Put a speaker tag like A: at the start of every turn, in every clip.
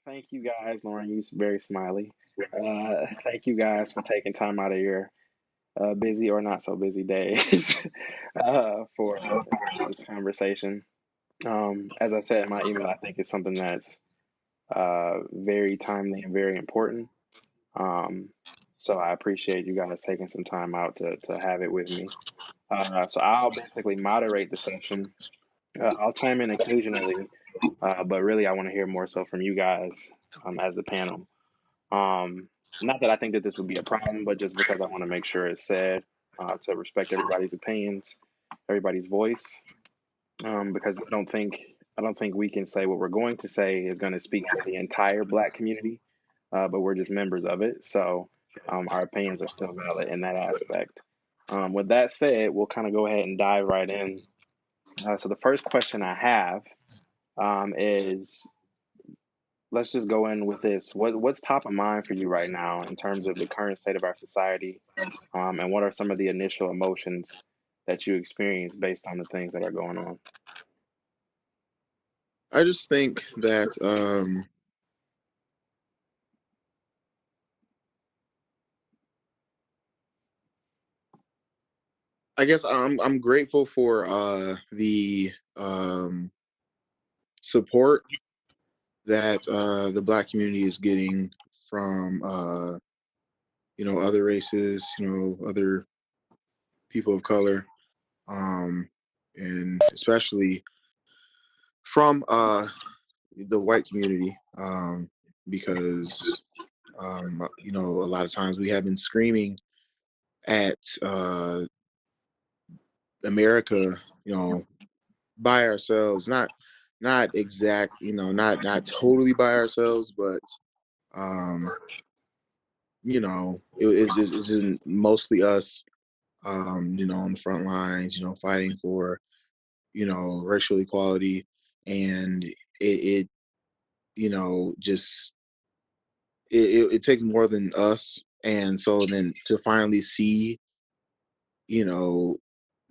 A: Thank you guys, Lauren. You're very smiley. Thank you guys for taking time out of your busy or not so busy days for this conversation. As I said in my email, I think it's something that's very timely and very important. Um, so I appreciate you guys taking some time out to have it with me. So I'll basically moderate the session. I'll chime in occasionally, but really I want to hear more so from you guys as the panel. Not that I think that this would be a problem, but just because I want to make sure it's said to respect everybody's opinions, everybody's voice, because I don't think we can say what we're going to say is going to speak for the entire Black community, but we're just members of it, so our opinions are still valid in that aspect. With that said, we'll kind of go ahead and dive right in. So the first question I have is let's just go in with this. What's top of mind for you right now in terms of the current state of our society, and what are some of the initial emotions that you experience based on the things that are going on?
B: I just think that I guess I'm grateful for the support that the Black community is getting from other races, other people of color, um, and especially from the white community, because a lot of times we have been screaming at America, by ourselves, not exact, not totally by ourselves, but um, it's just mostly us, on the front lines, fighting for, racial equality, and it just it takes more than us, and so then to finally see, you know,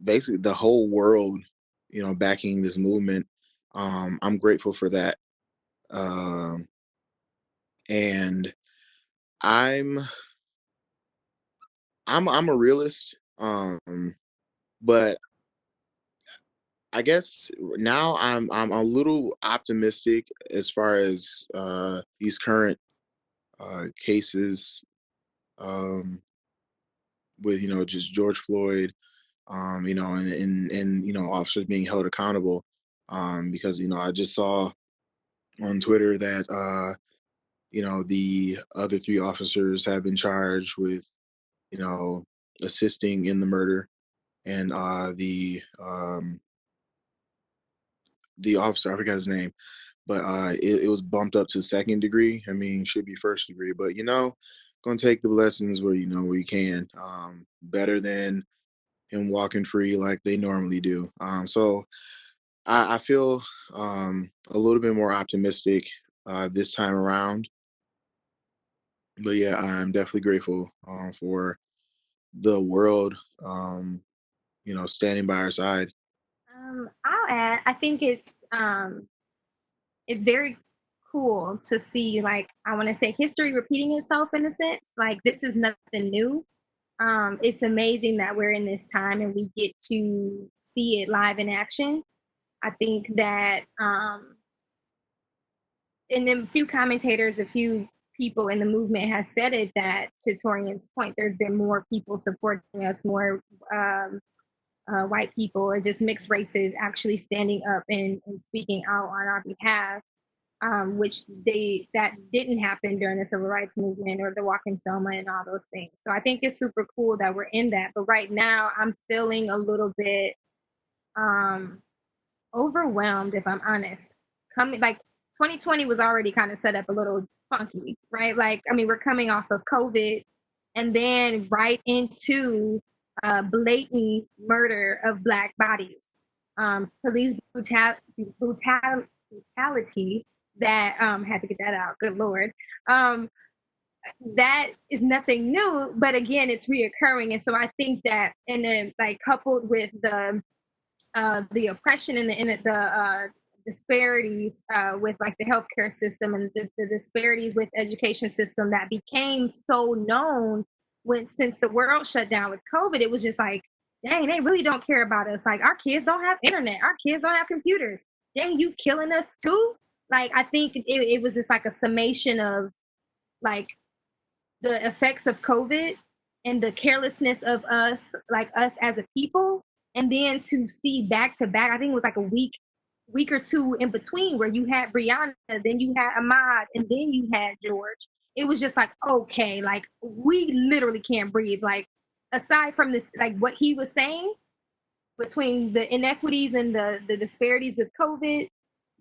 B: basically the whole world, backing this movement, I'm grateful for that. Um, and I'm I'm a realist, but I guess now I'm a little optimistic as far as these current cases, um, with just George Floyd, and officers being held accountable, because I just saw on Twitter that the other three officers have been charged with you know assisting in the murder, and the officer, I forgot his name, but it was bumped up to second degree. I mean, should be first degree, but gonna take the lessons where you can. Better than him walking free like they normally do. So I feel a little bit more optimistic this time around. But yeah, I'm definitely grateful for the world, standing by our side.
C: I'll add, I think it's very cool to see, like, I want to say, history repeating itself in a sense. Like, this is nothing new. It's amazing that we're in this time and we get to see it live in action. I think that, and then a few commentators, a few people in the movement has said it, that to Torian's point, there's been more people supporting us, more um, white people or just mixed races actually standing up and speaking out on our behalf, which that didn't happen during the civil rights movement or the Walk in Selma and all those things. So I think it's super cool that we're in that. But right now, I'm feeling a little bit um, overwhelmed, if I'm honest. Coming like 2020 was already kind of set up a little funky, right? Like, I mean, we're coming off of COVID, and then right into blatant murder of Black bodies, police brutality that had to get that out. Good lord. Um, that is nothing new, but again, it's reoccurring, and so I think that, and then like coupled with the oppression and the disparities with like the healthcare system and the disparities with education system that became so known since the world shut down with COVID. It was just like, dang, they really don't care about us. Like our kids don't have internet, our kids don't have computers. Dang, you killing us too. Like I think it was just like a summation of like the effects of COVID and the carelessness of us, like us as a people, and then to see back to back, I think it was like a week or two in between where you had Brianna, then you had Ahmad, and then you had George. It was just like, okay, like we literally can't breathe. Like aside from this, like what he was saying between the inequities and the disparities with COVID,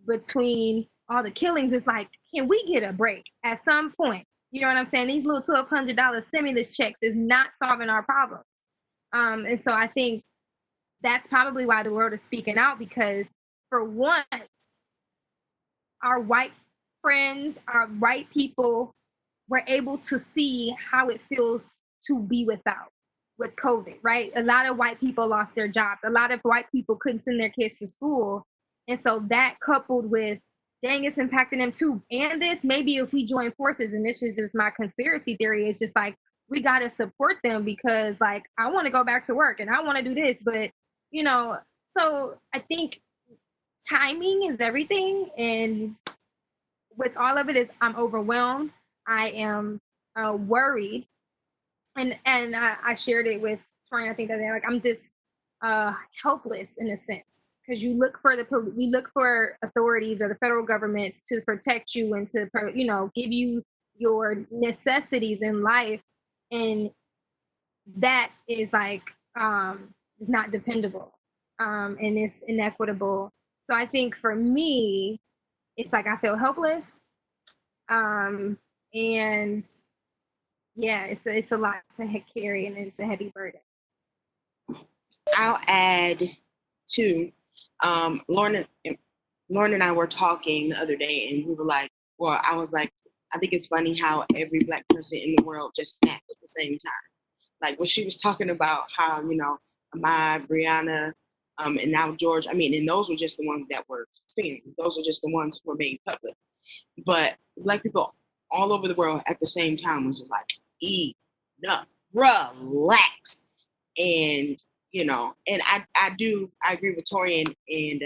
C: between all the killings, it's like, can we get a break at some point? You know what I'm saying? These little $1,200 stimulus checks is not solving our problems. And so I think that's probably why the world is speaking out, because for once, our white friends, our white people were able to see how it feels to be without with COVID, right? A lot of white people lost their jobs. A lot of white people couldn't send their kids to school. And so that coupled with, dang, it's impacting them too. And this, maybe if we join forces, and this is just my conspiracy theory, it's just like, we got to support them because like, I want to go back to work and I want to do this, but you know, so I think timing is everything. And with all of it is I'm overwhelmed. I am worried, and I shared it with Torian. I think that like I'm just helpless in a sense, because we look for authorities or the federal governments to protect you and to give you your necessities in life, and that is like is not dependable, and it's inequitable. So I think for me, it's like I feel helpless, and yeah, it's a lot to carry, and it's a heavy burden.
D: I'll add too. Lauren and I were talking the other day, and we were like, well, I was like, I think it's funny how every Black person in the world just snapped at the same time. Like when she was talking about how, Ahmad, Brianna, and now George, I mean, and those were just the ones that were filmed. Those are just the ones who were made public. But Black people all over the world at the same time was just like, enough, relax. And, and I agree with Torian, and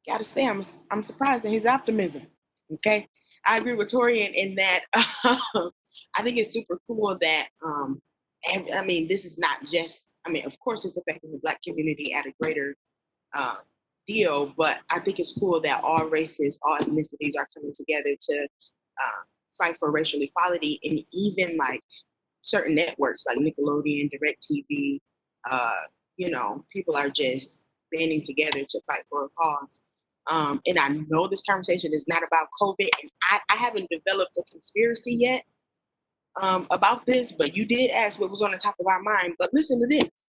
D: gotta say, I'm surprised at his optimism. Okay. I agree with Torian in that I think it's super cool that, I mean, this is not just, I mean, of course it's affecting the Black community at a greater deal, but I think it's cool that all races, all ethnicities are coming together to fight for racial equality, and even like certain networks like Nickelodeon, DirecTV, people are just banding together to fight for a cause. And I know this conversation is not about COVID, and I haven't developed a conspiracy yet about this, but you did ask what was on the top of our mind. But listen to this.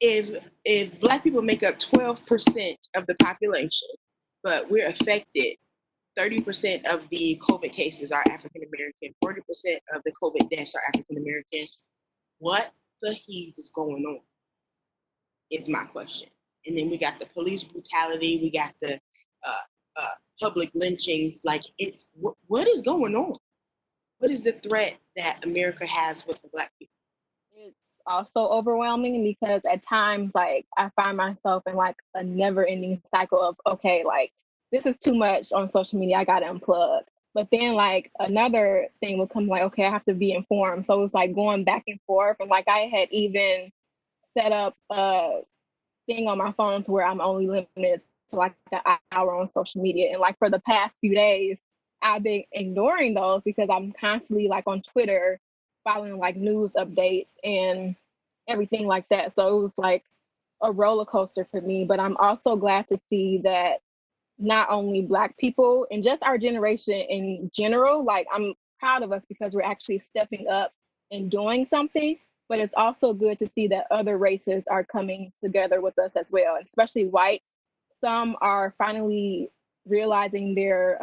D: If Black people make up 12% of the population, but we're affected, 30% of the COVID cases are African American, 40% of the COVID deaths are African American, what the he's is going on is my question. And then we got the police brutality, we got the public lynchings. Like, it's what is going on? What is the threat that America has with the Black people?
E: It's also overwhelming because at times, like, I find myself in like a never-ending cycle of, okay, like, this is too much on social media, I gotta unplug. But then like another thing would come, like, okay, I have to be informed. So it's like going back and forth. And like I had even set up a thing on my phone to where I'm only limited to like an hour on social media. And like for the past few days, I've been ignoring those because I'm constantly like on Twitter following like news updates and everything like that. So it was like a roller coaster for me. But I'm also glad to see that not only Black people and just our generation in general, like I'm proud of us because we're actually stepping up and doing something, but it's also good to see that other races are coming together with us as well, especially whites. Some are finally realizing their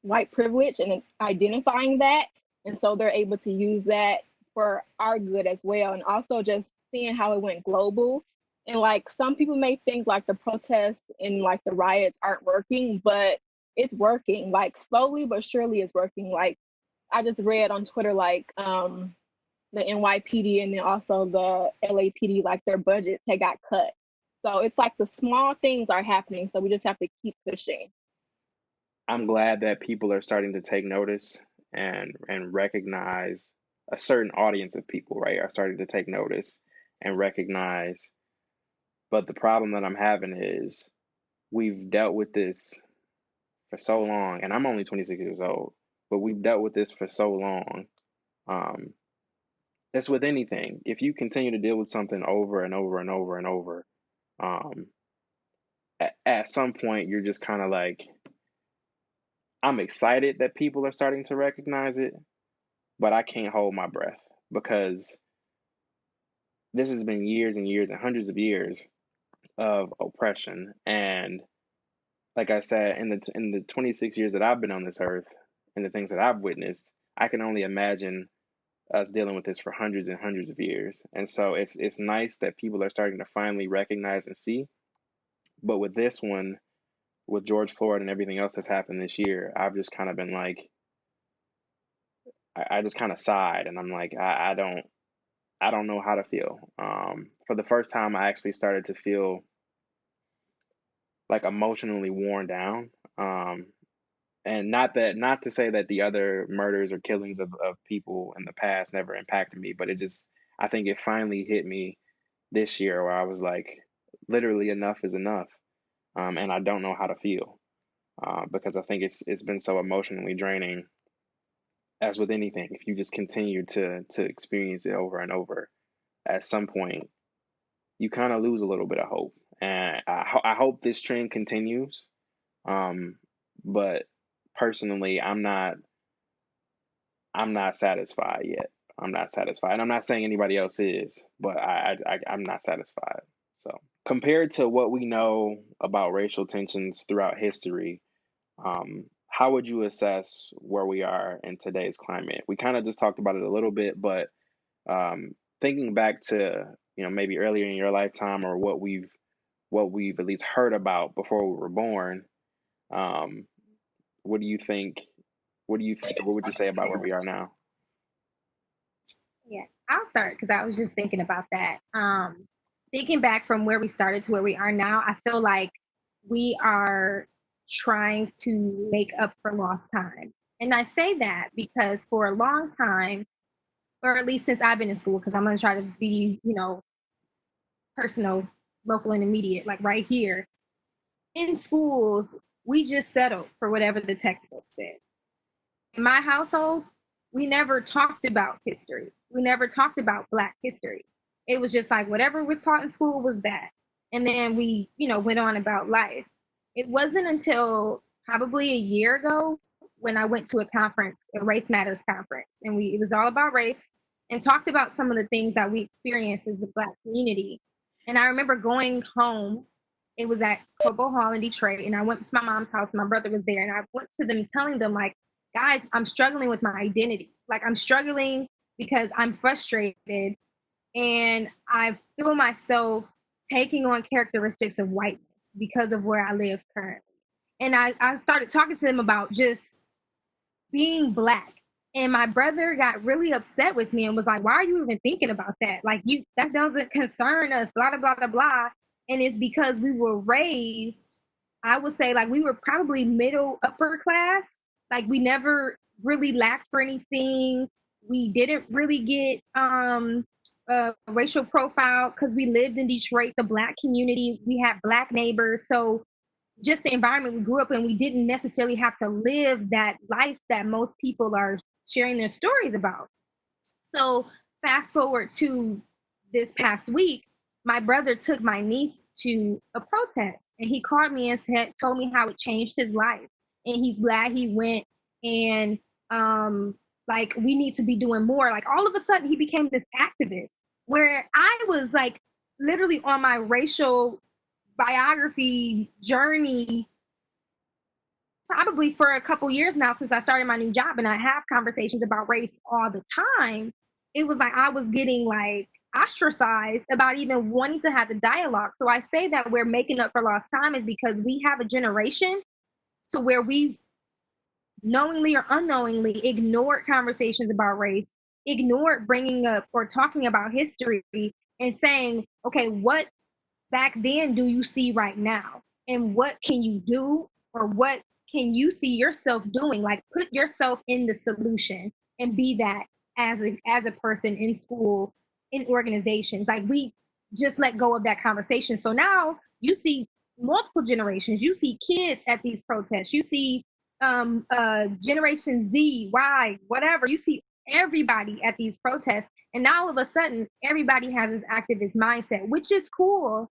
E: white privilege and identifying that. And so they're able to use that for our good as well. And also just seeing how it went global And like some people may think like the protests and like the riots aren't working, but it's working. Like slowly but surely it's working. Like I just read on Twitter like the NYPD and then also the LAPD, like their budgets had got cut. So it's like the small things are happening. So we just have to keep pushing.
A: I'm glad that people are starting to take notice and recognize a certain audience of people, right, are starting to take notice and recognize. But the problem that I'm having is we've dealt with this for so long, and I'm only 26 years old, but we've dealt with this for so long. Um, that's with anything. If you continue to deal with something over and over and over and over, um, at some point you're just kind of like, I'm excited that people are starting to recognize it, but I can't hold my breath because this has been years and years and hundreds of years of oppression. And like I said, in the 26 years that I've been on this earth and the things that I've witnessed, I can only imagine us dealing with this for hundreds and hundreds of years. And so it's nice that people are starting to finally recognize and see. But with this one, with George Floyd and everything else that's happened this year, I've just kind of been like, I just kind of sighed, and I'm like, I don't know how to feel. For the first time, I actually started to feel like emotionally worn down. And not to say that the other murders or killings of people in the past never impacted me, but I think it finally hit me this year where I was like, literally enough is enough. And I don't know how to feel, because I think it's been so emotionally draining. As with anything, if you just continue to experience it over and over, at some point you kind of lose a little bit of hope. And I hope this trend continues. Um, but personally, I'm not satisfied yet. I'm not satisfied, and I'm not saying anybody else is, but I'm not satisfied. So compared to what we know about racial tensions throughout history, how would you assess where we are in today's climate? We kind of just talked about it a little bit, but thinking back to, maybe earlier in your lifetime, or what we've at least heard about before we were born, um, what do you think? What do you think? What would you say about where we are now?
C: Yeah, I'll start because I was just thinking about that. Thinking back from where we started to where we are now, I feel like we are trying to make up for lost time. And I say that because for a long time, or at least since I've been in school, because I'm going to try to be, personal, local, and immediate, like right here. In schools, we just settled for whatever the textbook said. In my household, we never talked about history. We never talked about Black history. It was just like whatever was taught in school was that. And then we, went on about life. It wasn't until probably a year ago when I went to a conference, a Race Matters conference, and it was all about race and talked about some of the things that we experienced as the Black community. And I remember going home. It was at Cobo Hall in Detroit, and I went to my mom's house. And my brother was there, and I went to them telling them like, guys, I'm struggling with my identity. Like I'm struggling because I'm frustrated and I feel myself taking on characteristics of whiteness because of where I live currently. And I started talking to them about just being Black. And my brother got really upset with me and was like, why are you even thinking about that? Like that doesn't concern us, blah, blah, blah, blah, blah. And it's because we were raised, I would say like we were probably middle upper class. Like we never really lacked for anything. We didn't really get racial profile because we lived in Detroit, the Black community. We had Black neighbors. So just the environment we grew up in, we didn't necessarily have to live that life that most people are sharing their stories about. So fast forward to this past week, my brother took my niece to a protest and he called me and told me how it changed his life. And he's glad he went, and like we need to be doing more. Like all of a sudden he became this activist where I was like literally on my racial biography journey probably for a couple years now since I started my new job, and I have conversations about race all the time. It was like I was getting like ostracized about even wanting to have the dialogue. So I say that we're making up for lost time is because we have a generation to where we knowingly or unknowingly ignored conversations about race, ignored bringing up or talking about history and saying, okay, what back then do you see right now? And what can you do or what can you see yourself doing? Like put yourself in the solution and be that as a person in school, in organizations. Like we just let go of that conversation. So now you see multiple generations. You see kids at these protests. You see Generation Z, Y, whatever. You see everybody at these protests. And now all of a sudden, everybody has this activist mindset, which is cool,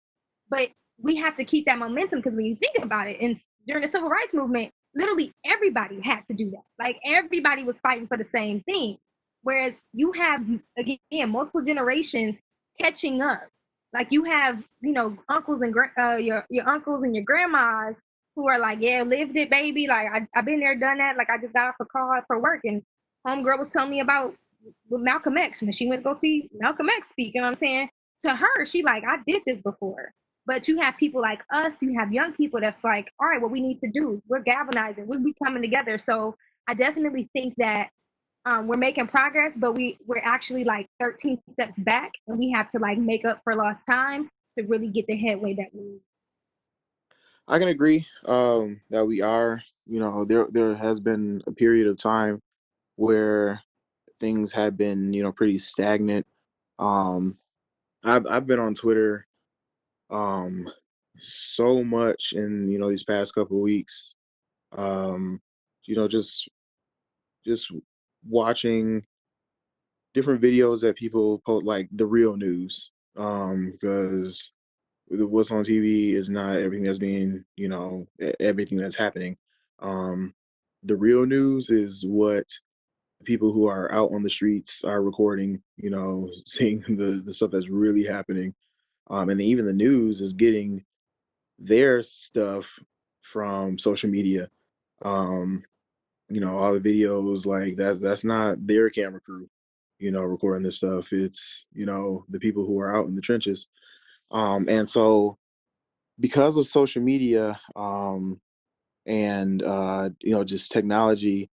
C: but we have to keep that momentum because when you think about it, and during the civil rights movement, literally everybody had to do that. Like everybody was fighting for the same thing. Whereas you have again multiple generations catching up. Like you have, uncles and your uncles and your grandmas who are like, yeah, lived it, baby. Like I've been there, done that. Like I just got off a call for work, and homegirl was telling me about with Malcolm X when she went to go see Malcolm X speak. You know what I'm saying? To her, she like, I did this before. But you have people like us, you have young people that's like, all right, what we need to do, we're galvanizing, we're coming together. So I definitely think that we're making progress, but we're actually like 13 steps back, and we have to like make up for lost time to really get the headway that we need.
B: I can agree that we are. There has been a period of time where things have been pretty stagnant. Um, I've been on Twitter um so much in these past couple of weeks. Um, just watching different videos that people post, like the real news, because what's on TV is not everything that's being, everything that's happening. Um, the real news is what people who are out on the streets are recording, seeing the stuff that's really happening. And then even the news is getting their stuff from social media. Um, all the videos, like that's not their camera crew, recording this stuff. It's, the people who are out in the trenches. And so because of social media, and just technology,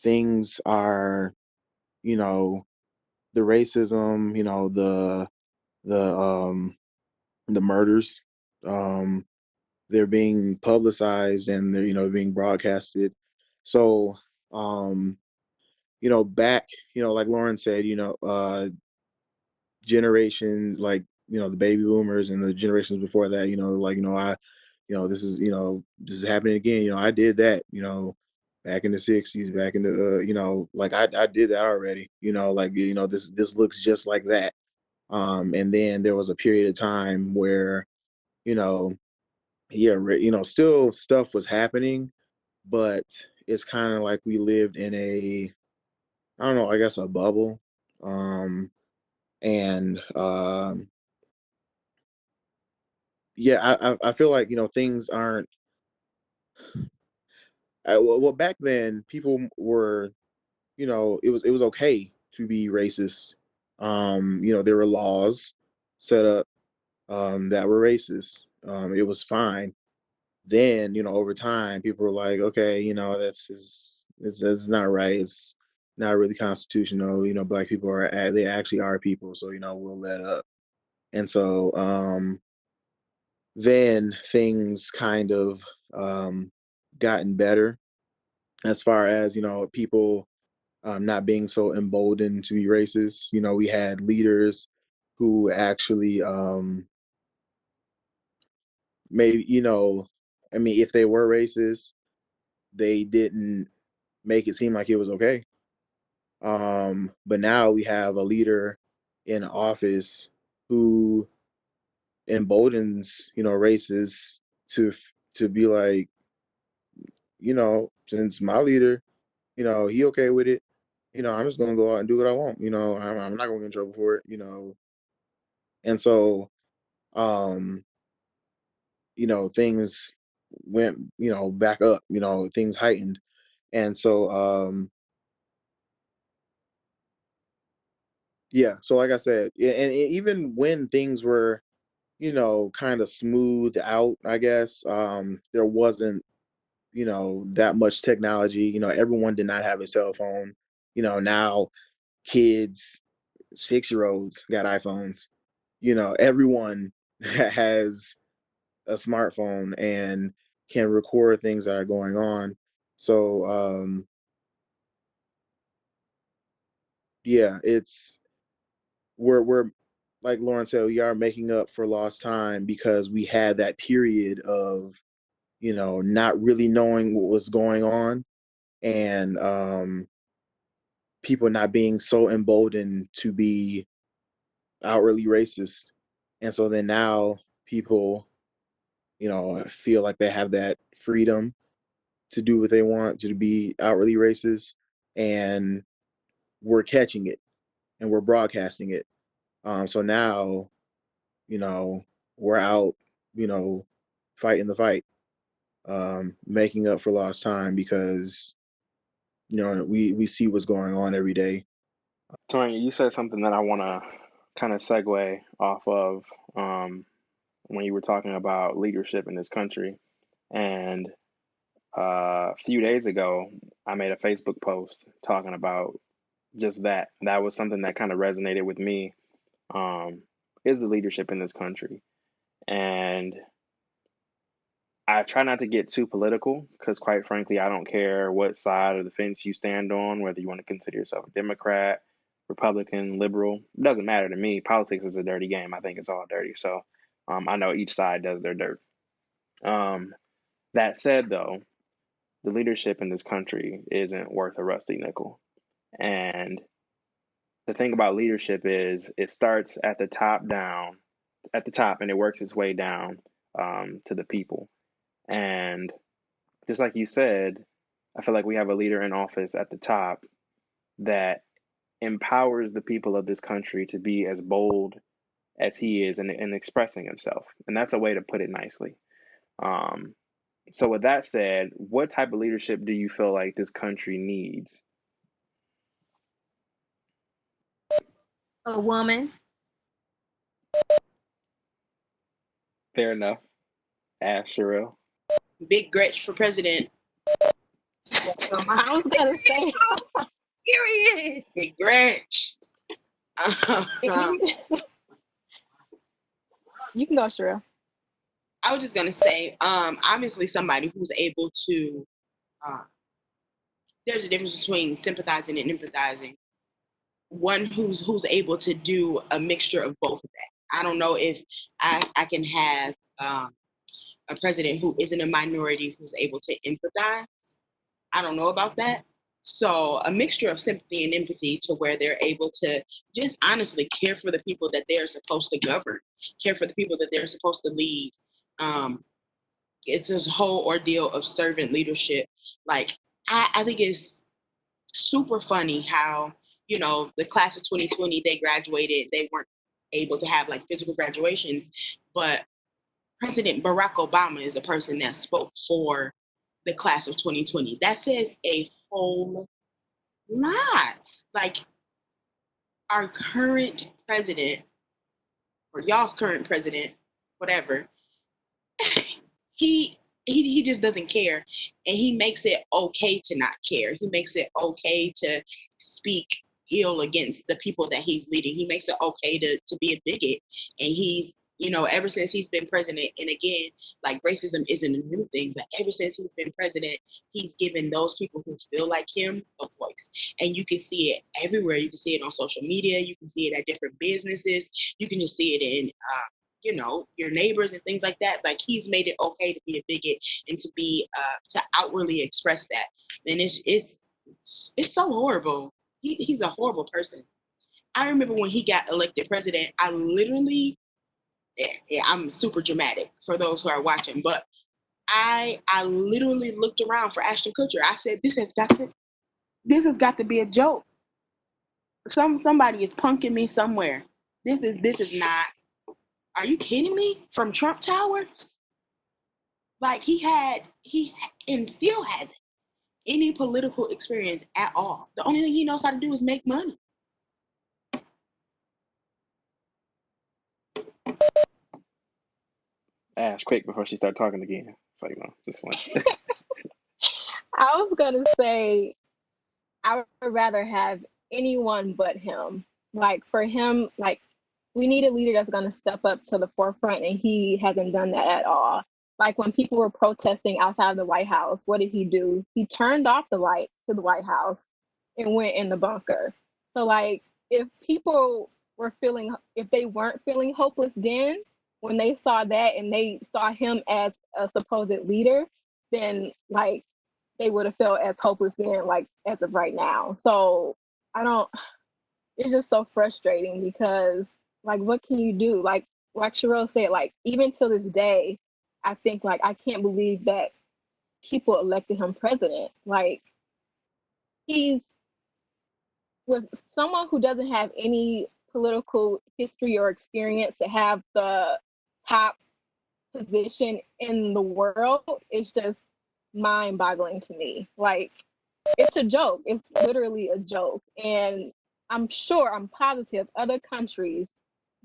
B: things are, you know, the racism, the the murders, um, they're being publicized and they're being broadcasted. So back, like Lauren said, generation, like the baby boomers and the generations before that, like this is this is happening again. I did that, back in the 60s, back in the like I did that already, like this looks just like that. And then there was a period of time where you know yeah, still stuff was happening, but it's kind of like we lived in a, I don't know, I guess a bubble. And yeah, I feel like things aren't. Well, back then people were, it was okay to be racist. There were laws set up that were racist. It was fine. Then over time people were like, okay, it's not right. It's not really constitutional. Black people they actually are people, so we'll let up. And so then things kind of gotten better as far as people not being so emboldened to be racist. We had leaders who actually maybe I mean, if they were racist, they didn't make it seem like it was okay. But now we have a leader in office who emboldens racists to be like, since my leader, he okay with it, I'm just gonna go out and do what I want. I'm not gonna get in trouble for it. And so um, things went, back up. Things heightened, and so Yeah. So like I said, and even when things were, kind of smoothed out, I guess, there wasn't, that much technology. Everyone did not have a cell phone. Now kids, 6-year olds got iPhones. Everyone has a smartphone and can record things that are going on. So, yeah, we're like Lauren said, we are making up for lost time because we had that period of, not really knowing what was going on, and people not being so emboldened to be outwardly racist. And so then now people, feel like they have that freedom to do what they want, to be outwardly racist, and we're catching it and we're broadcasting it. So now, you know, we're out, you know, fighting the fight, making up for lost time because we see what's going on every day.
A: Tori, you said something that I want to kind of segue off of when you were talking about leadership in this country. And a few days ago, I made a Facebook post talking about just that. That was something that kind of resonated with me. Is the leadership in this country? And I try not to get too political because, quite frankly, I don't care what side of the fence you stand on, whether you want to consider yourself a Democrat, Republican, liberal. It doesn't matter to me. Politics is a dirty game. I think it's all dirty. So I know each side does their dirt. Um, that said, though, the leadership in this country isn't worth a rusty nickel. And the thing about leadership is it starts at the top down, at the top, and it works its way down to the people. And just like you said, I feel like we have a leader in office at the top that empowers the people of this country to be as bold as he is in expressing himself. And that's a way to put it nicely. Um, so, with that said, what type of leadership do you feel like this country needs?
C: A woman.
A: Fair enough. Ask Sherelle.
D: Big Gretch for president. So
E: I was gonna say,
C: Period.
D: Big Gretch.
E: you can go, Sherelle.
D: I was just gonna say, obviously somebody who's able to. There's a difference between sympathizing and empathizing. One who's able to do a mixture of both of that. I don't know if I can have a president who isn't a minority who's able to empathize. I don't know about that. So a mixture of sympathy and empathy to where they're able to just honestly care for the people that they're supposed to govern, care for the people that they're supposed to lead. It's this whole ordeal of servant leadership. Like I think it's super funny how the class of 2020 they graduated. They weren't able to have like physical graduations, but President Barack Obama is a person that spoke for the class of 2020. That says a whole lot. Like our current president, or y'all's current president, whatever, he he just doesn't care, and he makes it okay to not care. He makes it okay to speak ill against the people that he's leading. He makes it okay to be a bigot, and he's ever since he's been president, and again, like racism isn't a new thing, but ever since he's been president, he's given those people who feel like him a voice, and you can see it everywhere. You can see it on social media. You can see it at different businesses. You can just see it in your neighbors and things like that. Like he's made it okay to be a bigot and to be to outwardly express that. And it's so horrible. He's a horrible person. I remember when he got elected president, I literally, I'm super dramatic for those who are watching, but I literally looked around for Ashton Kutcher. I said, this has got to be a joke. Somebody is punking me somewhere. This is not. Are you kidding me? From Trump Towers? Like he and still hasn't any political experience at all. The only thing he knows how to do is make money.
A: Ash, quick before she start talking again. It's like no, just one.
E: I was gonna say I would rather have anyone but him. Like for him, like we need a leader that's going to step up to the forefront, and he hasn't done that at all. Like when people were protesting outside of the White House, what did he do? He turned off the lights to the White House and went in the bunker. So like if people were feeling, if they weren't feeling hopeless then, when they saw that and they saw him as a supposed leader, then like they would have felt as hopeless then, like as of right now. So I don't. It's just so frustrating because, like, what can you do? Like Sherelle said, like even till this day, I think like I can't believe that people elected him president. Like he's with someone who doesn't have any political history or experience to have the top position in the world. It's just mind boggling to me. Like it's a joke. It's literally a joke. And I'm positive other countries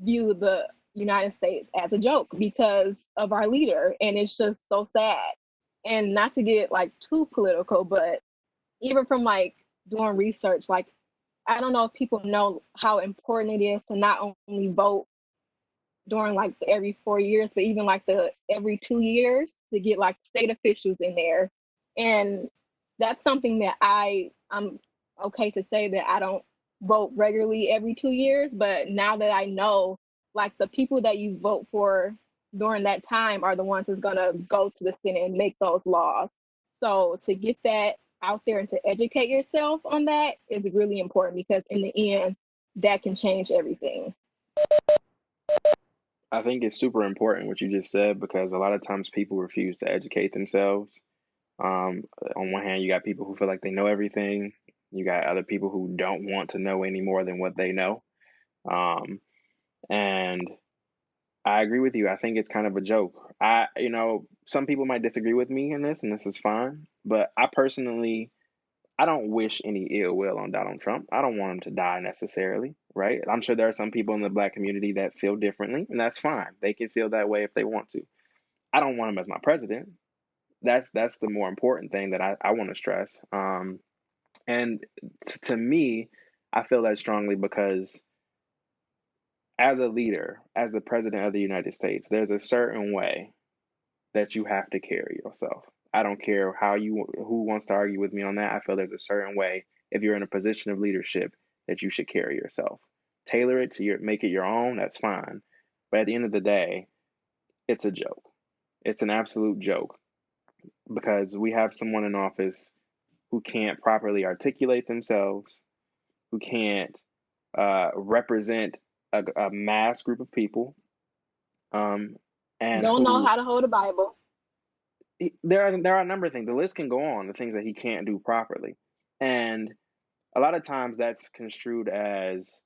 E: view the United States as a joke because of our leader. And it's just so sad. And not to get like too political, but even from like doing research, like I don't know if people know how important it is to not only vote during like the every 4 years, but even like the every 2 years to get like state officials in there. And that's something that I'm okay to say that I don't vote regularly every 2 years, but now that I know like the people that you vote for during that time are the ones that's gonna go to the Senate and make those laws. So to get that out there and to educate yourself on that is really important because in the end, that can change everything.
A: I think it's super important what you just said because a lot of times people refuse to educate themselves. On one hand, you got people who feel like they know everything. You got other people who don't want to know any more than what they know. Um, and I agree with you. I think it's kind of a joke. Some people might disagree with me in this, and this is fine. But I personally, I don't wish any ill will on Donald Trump. I don't want him to die necessarily, right? I'm sure there are some people in the black community that feel differently, and that's fine. They can feel that way if they want to. I don't want him as my president. That's the more important thing that I want to stress. And to me, I feel that strongly because as a leader, as the president of the United States, there's a certain way that you have to carry yourself. I don't care who wants to argue with me on that. I feel there's a certain way if you're in a position of leadership that you should carry yourself. Tailor it to make it your own, that's fine. But at the end of the day, it's a joke. It's an absolute joke because we have someone in office who can't properly articulate themselves, who can't represent a mass group of people, um, and
E: Don't know
A: who
E: how to hold a Bible.
A: there are a number of things. The list can go on. The things that he can't do properly, and a lot of times that's construed as,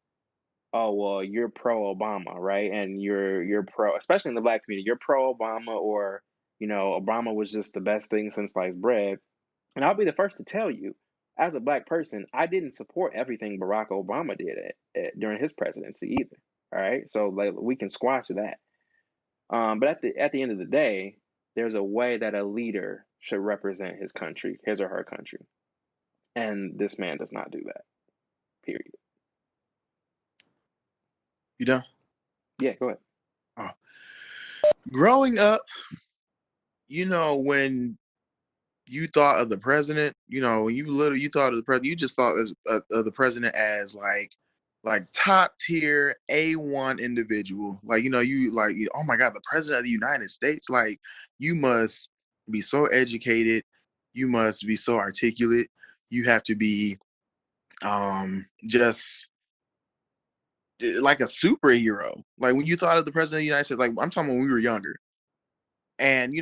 A: oh well, you're pro Obama, right? And you're pro, especially in the black community, you're pro Obama, or Obama was just the best thing since sliced bread. And I'll be the first to tell you, as a black person, I didn't support everything Barack Obama did during his presidency either. All right, so like we can squash that. But at the end of the day, there's a way that a leader should represent his country, his or her country, and this man does not do that. Period.
B: You know,
A: Yeah, go ahead.
B: oh. Growing up, when you thought of the president, when you thought of the president, you just thought of the president as like top tier A1 individual. Like, oh my God, the president of the United States, like you must be so educated, you must be so articulate, you have to be just like a superhero. Like when you thought of the president of the United States, like I'm talking when we were younger. And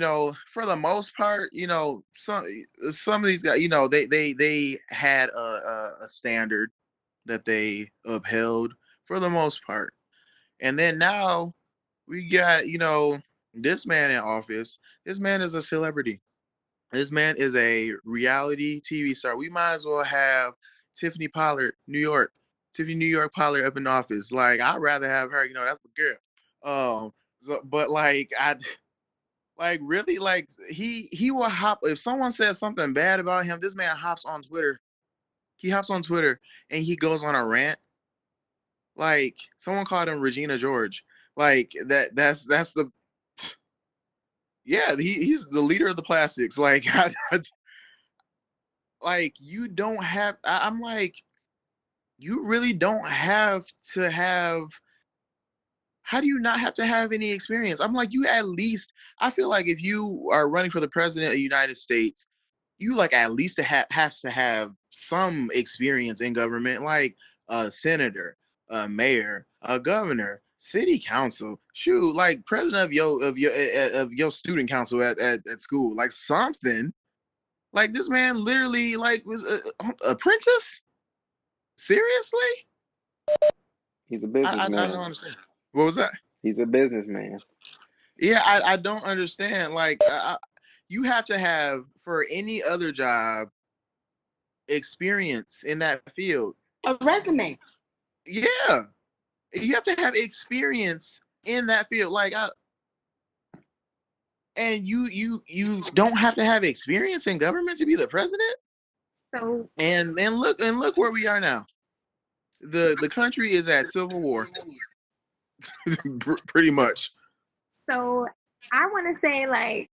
B: for the most part, some of these guys, they had a standard that they upheld for the most part. And then now we got this man in office. This man is a celebrity. This man is a reality TV star. We might as well have Tiffany Pollard, New York, Tiffany New York Pollard up in office. Like I'd rather have her. That's my girl. So, but like Like really, like he will hop if someone says something bad about him. This man hops on Twitter. He hops on Twitter and he goes on a rant. Like someone called him Regina George. Like that's the yeah. He's the leader of the plastics. Like like you don't have. I'm like you really don't have to have. How do you not have to have any experience? I'm like you at least. I feel like if you are running for the president of the United States, you like at least have to have some experience in government, like a senator, a mayor, a governor, city council, shoot, like president of your student council at school, like something. Like this man literally like was a apprentice. Seriously,
A: He's a
B: I don't
A: businessman.
B: understand. What was that?
A: He's a businessman.
B: Yeah, I don't understand. Like you have to have for any other job experience in that field.
D: A resume.
B: Yeah, you have to have experience in that field. Like, and you don't have to have experience in government to be the president.
C: So
B: And look where we are now. The country is at civil war, pretty much.
C: so I want to say like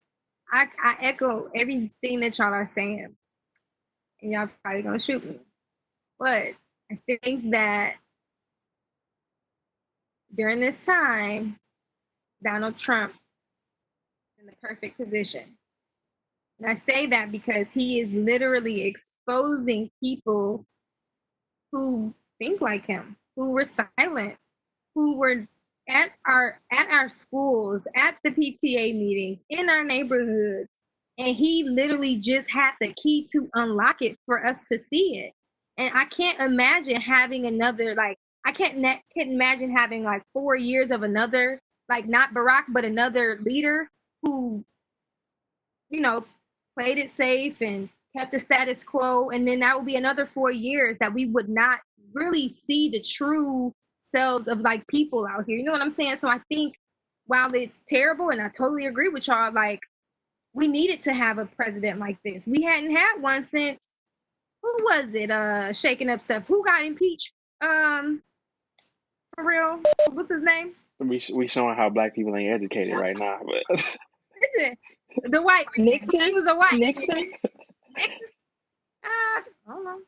C: I echo everything that y'all are saying, and y'all probably gonna shoot me, but I think that during this time, Donald Trump is in the perfect position. And I say that because he is literally exposing people who think like him, who were silent, who were at our schools, at the PTA meetings, in our neighborhoods, and he literally just had the key to unlock it for us to see it. And I can't imagine having another like I can't imagine having like 4 years of another like not Barack but another leader who you know played it safe and kept the status quo, and then that would be another 4 years that we would not really see the true selves of like people out here. You know what I'm saying? So I think while it's terrible, and I totally agree with y'all, like we needed to have a president like this. We hadn't had one since who was it? Shaking up stuff. Who got impeached? For real? What's his name?
A: We showing how black people ain't educated right now, but
C: Listen, the white
E: Nixon.
C: He was a white
E: Nixon.
C: Nixon. I don't know.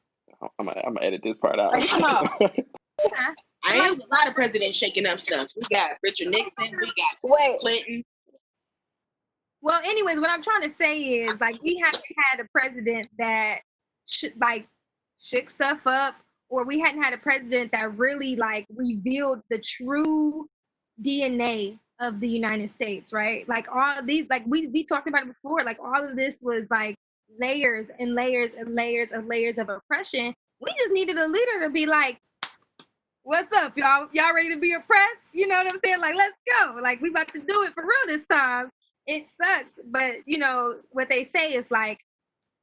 A: I'm gonna edit this part out.
E: Come on.
C: Yeah.
D: I am a lot of presidents shaking up stuff. We got Richard Nixon. We got
E: Wait.
D: Clinton.
C: Well, anyways, what I'm trying to say is like we haven't had a president that shook stuff up, or we hadn't had a president that really like revealed the true DNA of the United States, right? Like all of these, like we talked about it before, like all of this was like layers and layers and layers of layers of oppression. We just needed a leader to be like, what's up, y'all? Y'all ready to be oppressed? You know what I'm saying? Like, let's go. Like, we about to do it for real this time. It sucks, but you know what they say is like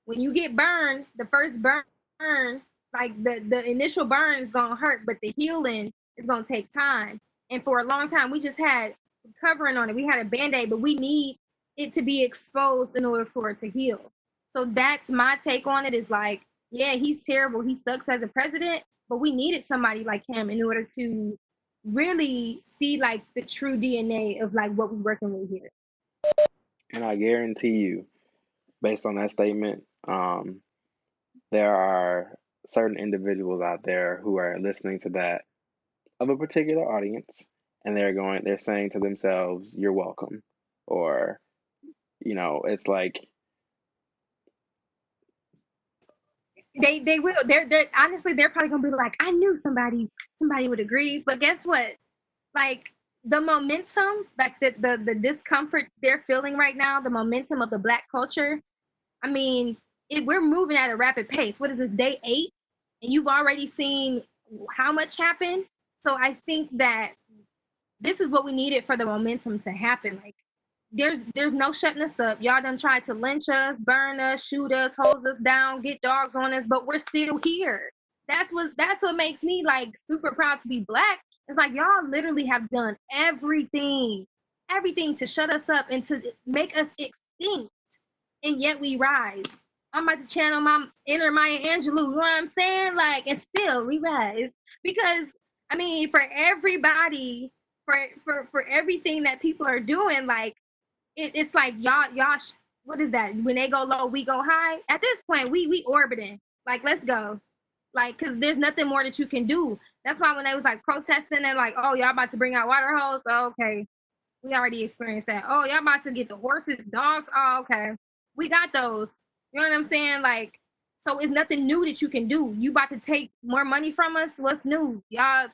C: when you get burned, the first burn, like the initial burn is gonna hurt, but the healing is gonna take time. And for a long time, we just had covering on it. We had a band-aid, but we need it to be exposed in order for it to heal. So that's my take on it. Is like, yeah, he's terrible. He sucks as a president, but we needed somebody like him in order to really see like the true DNA of like what we're working with here.
A: And I guarantee you, based on that statement, there are certain individuals out there who are listening to that of a particular audience, and they're saying to themselves, "You're welcome," or it's like
C: they will. They're honestly they're probably gonna be like, I knew somebody would agree, but guess what? Like the momentum, like the discomfort they're feeling right now, the momentum of the Black culture. I mean, we're moving at a rapid pace. What is this, day 8? And you've already seen how much happened. So I think that this is what we needed for the momentum to happen. Like, there's no shutting us up. Y'all done tried to lynch us, burn us, shoot us, hose us down, get dogs on us, but we're still here. That's what makes me like super proud to be Black. It's like y'all literally have done everything everything to shut us up and to make us extinct, and yet we rise. I'm about to channel my inner Maya Angelou, you know what I'm saying? Like, and still we rise. Because I mean, for everybody, for everything that people are doing, like it's like y'all what is that? When they go low, we go high. At this point, we orbiting. Like, let's go. Like, cause there's nothing more that you can do. That's why when they was like protesting and like, oh, y'all about to bring out water hose. Oh, okay, we already experienced that. Oh, y'all about to get the horses, dogs. Oh, okay, we got those. You know what I'm saying? Like, so it's nothing new that you can do. You about to take more money from us? What's new? Y'all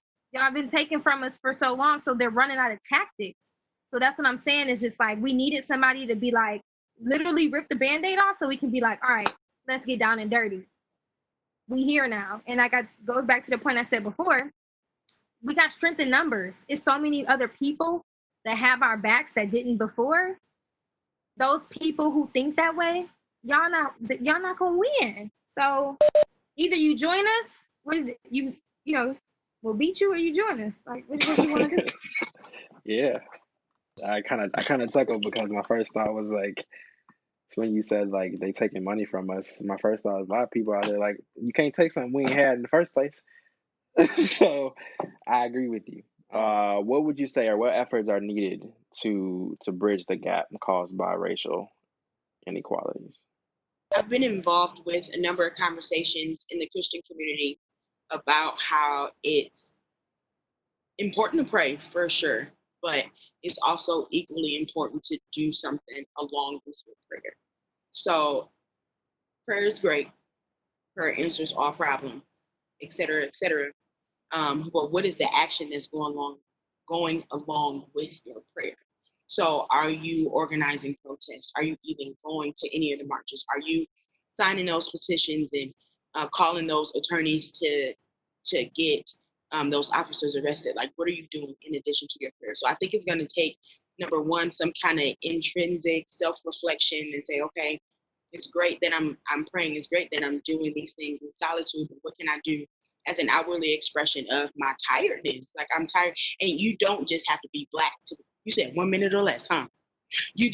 C: been taking from us for so long, so they're running out of tactics. So that's what I'm saying. Is just like we needed somebody to be like literally rip the band-aid off so we can be like, all right, let's get down and dirty. We here now. And like, I goes back to the point I said before, we got strength in numbers. It's so many other people that have our backs that didn't before. Those people who think that way, y'all not gonna win. So either you join us, what is it? You know, we'll beat you, or you join us. Like, what you want to do?
A: Yeah, I kind of chuckled because my first thought was like, it's when you said like they taking money from us. My first thought was a lot of people out there like, you can't take something we ain't had in the first place. So I agree with you. What would you say, or what efforts are needed to bridge the gap caused by racial inequalities?
D: I've been involved with a number of conversations in the Christian community about how it's important to pray for sure, but it's also equally important to do something along with your prayer. So prayer is great. Prayer answers all problems, et cetera, et cetera. But what is the action that's going along with your prayer? So are you organizing protests? Are you even going to any of the marches? Are you signing those petitions and calling those attorneys to get those officers arrested? Like, what are you doing in addition to your prayer? So I think it's going to take, number one, some kind of intrinsic self-reflection and say, okay, it's great that I'm praying. It's great that I'm doing these things in solitude. But what can I do as an outwardly expression of my tiredness? Like, I'm tired, and you don't just have to be black. You said 1 minute or less, huh? You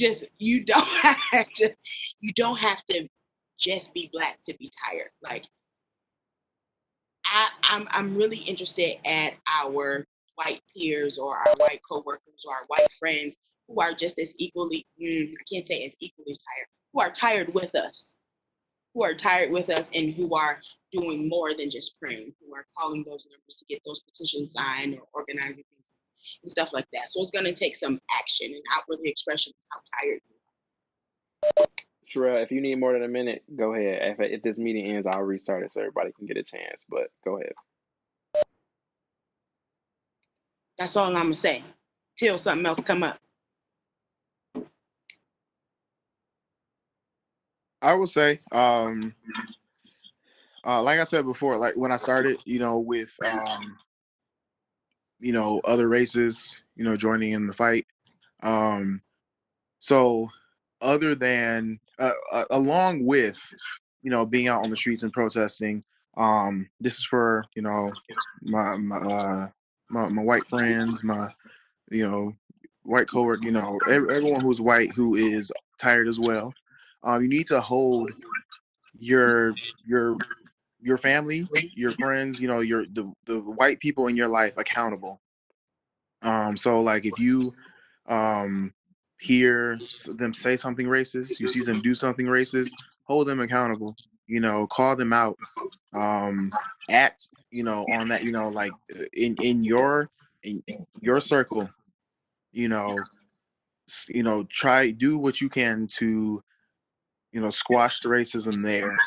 D: don't have to just be black to be tired. Like, I'm really interested at our white peers or our white coworkers or our white friends who are just as equally, I can't say as equally tired, who are tired with us, and who are doing more than just praying, who are calling those numbers to get those petitions signed or organizing things and stuff like that. So it's going to take some action and outwardly expression of how tired you
A: Sherelle, if you need more than a minute, go ahead. If this meeting ends, I'll restart it so everybody can get a chance. But go ahead.
D: are. That's all I'm going to say till something else come up.
B: I would say, like I said before, like when I started, with other races, joining in the fight. Um, so other than along with being out on the streets and protesting, this is for my white friends, my white coworker, everyone who's white who is tired as well. You need to hold your your your family, your friends, the white people in your life accountable. So like if you hear them say something racist, you see them do something racist, hold them accountable. Call them out. Act, on that. Like in your circle. You know, try do what you can to squash the racism there.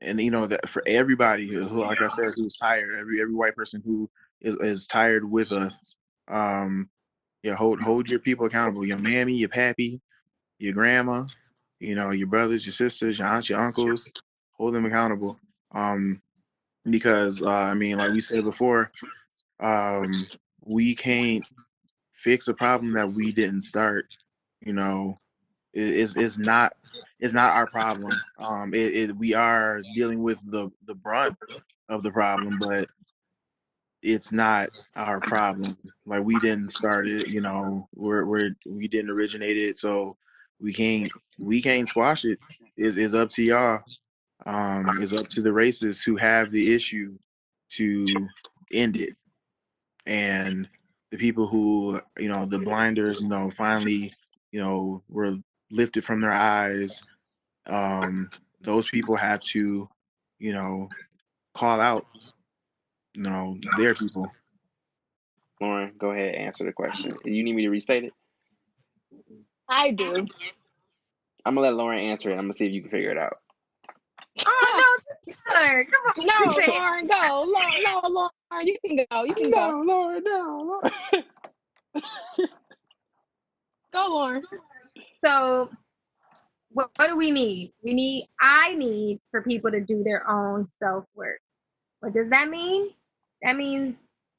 B: And that for everybody who, like I said, who's tired, every white person who is tired with us. Yeah, hold your people accountable. Your mammy, your pappy, your grandma, your brothers, your sisters, your aunts, your uncles. Hold them accountable. Because I mean, like we said before, we can't fix a problem that we didn't start. You know, it's not our problem. We are dealing with the brunt of the problem, but it's not our problem. Like we didn't start it, you know, we didn't originate it, so we can't squash it. It's up to y'all. It's up to the racists who have the issue to end it. And the people who, you know, the blinders, you know, finally, you know, were lifted from their eyes. Um, those people have to, you know, call out, you know, their people.
A: Lauren, go ahead and answer the question. You need me to restate it?
E: I do.
A: I'm gonna let Lauren answer it. I'm gonna see if you can figure it out.
C: Oh no, just Lauren. Come on,
E: No,
C: say it.
E: Lauren, go. No, Lauren, you can go. You can go.
A: No, Lauren, no, Lauren.
E: Go, Lauren.
C: So what do we need? I need for people to do their own self work. What does that mean? That means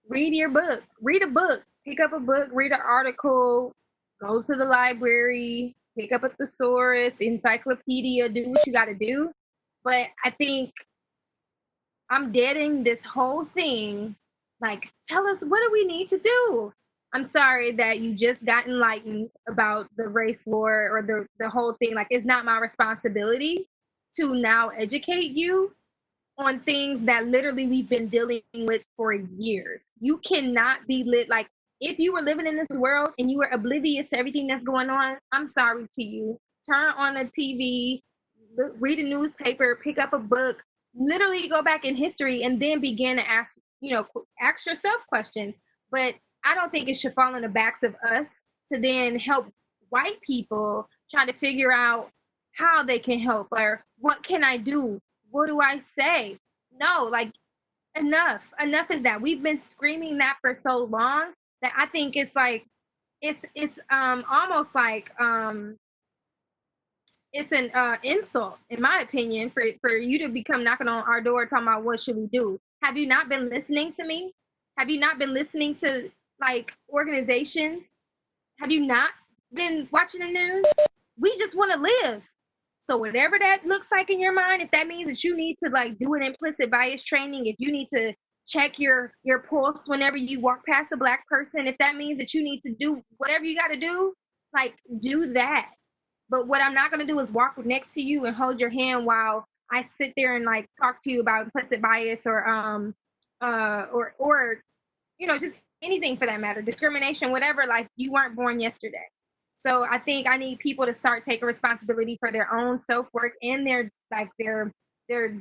C: read your book. Read a book. Pick up a book, read an article, go to the library, pick up a thesaurus, encyclopedia, do what you got to do. But I think I'm deading this whole thing. Like, tell us, what do we need to do? I'm sorry that you just got enlightened about the race war or the whole thing. Like, it's not my responsibility to now educate you on things that literally we've been dealing with for years. You cannot be lit like if you were living in this world and you were oblivious to everything that's going on, I'm sorry to you. Turn on a TV, read a newspaper, pick up a book, literally go back in history and then begin to ask, ask yourself questions. But I don't think it should fall on the backs of us to then help white people try to figure out how they can help or what can I do? What do I say? No, like enough is that we've been screaming that for so long that I think it's like it's almost like it's an insult in my opinion for you to become knocking on our door talking about what should we do. Have you not been listening to me? Have you not been listening to like organizations? Have you not been watching the news? We just want to live. So whatever that looks like in your mind, if that means that you need to like do an implicit bias training, if you need to check your pulse whenever you walk past a black person, if that means that you need to do whatever you got to do, like do that. But what I'm not going to do is walk next to you and hold your hand while I sit there and like talk to you about implicit bias or just anything for that matter, discrimination, whatever. Like you weren't born yesterday. So I think I need people to start taking responsibility for their own self work and their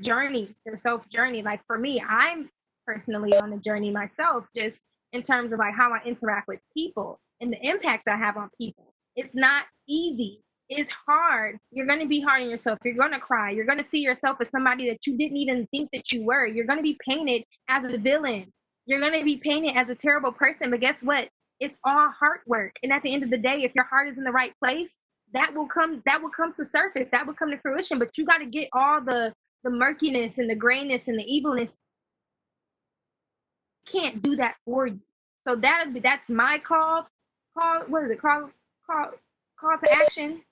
C: journey, their self journey. Like for me, I'm personally on a journey myself, just in terms of like how I interact with people and the impact I have on people. It's not easy. It's hard. You're going to be hard on yourself. You're going to cry. You're going to see yourself as somebody that you didn't even think that you were. You're going to be painted as a villain. You're going to be painted as a terrible person. But guess what? It's all heart work. And at the end of the day, if your heart is in the right place, that will come to surface. That will come to fruition. But you got to get all the murkiness and the grayness and the evilness. You can't do that for you. So that's my call. What is it? Call to action.